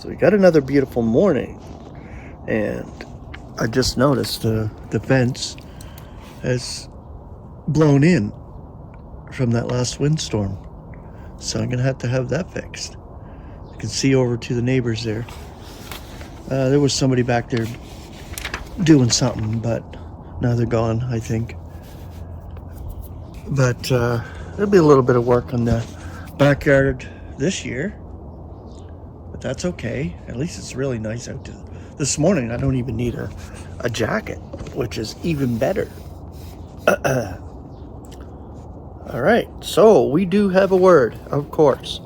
So we got another beautiful morning, and I just noticed the fence has blown in from that last windstorm. So I'm gonna have to have that fixed. You can see over to the neighbors there. There was somebody back there doing something, but now they're gone, I think. But there'll be a little bit of work on the backyard this year. But that's okay. At least it's really nice out this morning. I don't even need a jacket, which is even better. All right, so we do have a word, of course.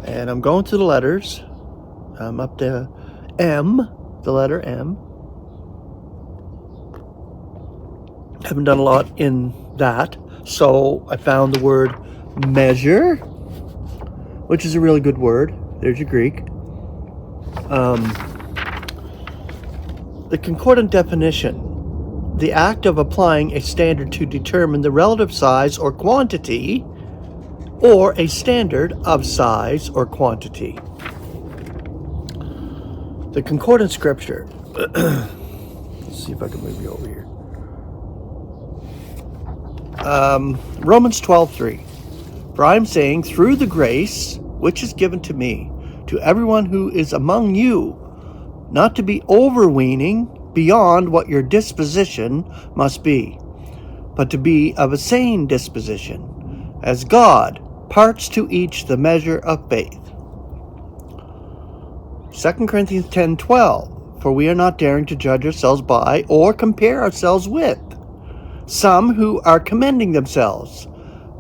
And I'm going to the letters. I'm up to M, the letter M. Haven't done a lot in that. So I found the word measure, which is a really good word. There's your Greek. The concordant definition: the act of applying a standard to determine the relative size or quantity, or a standard of size or quantity. The concordant scripture. Let's see if I can move you over here. Romans 12:3. For I am saying, through the grace which is given to me, to everyone who is among you, not to be overweening beyond what your disposition must be, but to be of a sane disposition, as God parts to each the measure of faith. 2 Corinthians 10:12. For we are not daring to judge ourselves by or compare ourselves with some who are commending themselves,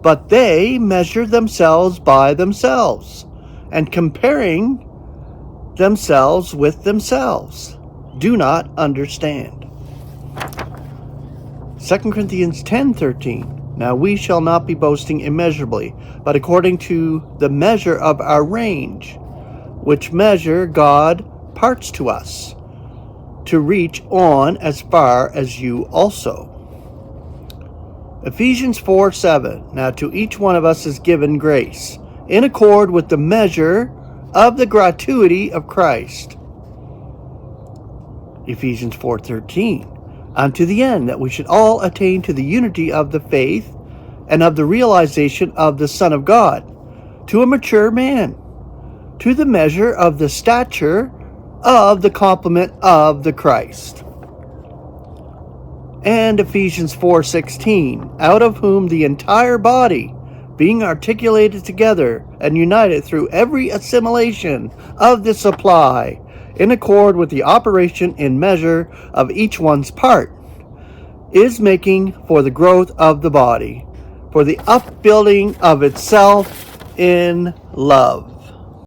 but they measure themselves by themselves, and comparing themselves with themselves do not understand. 2 Corinthians 10:13. Now we shall not be boasting immeasurably, but according to the measure of our range, which measure God parts to us, to reach on as far as you also. Ephesians 4:7. Now to each one of us is given grace, in accord with the measure of the gratuity of Christ. Ephesians 4:13. Unto the end that we should all attain to the unity of the faith and of the realization of the Son of God, to a mature man, to the measure of the stature of the complement of the Christ. And Ephesians 4:16, out of whom the entire body, being articulated together and united through every assimilation of the supply, in accord with the operation in measure of each one's part, is making for the growth of the body, for the upbuilding of itself in love.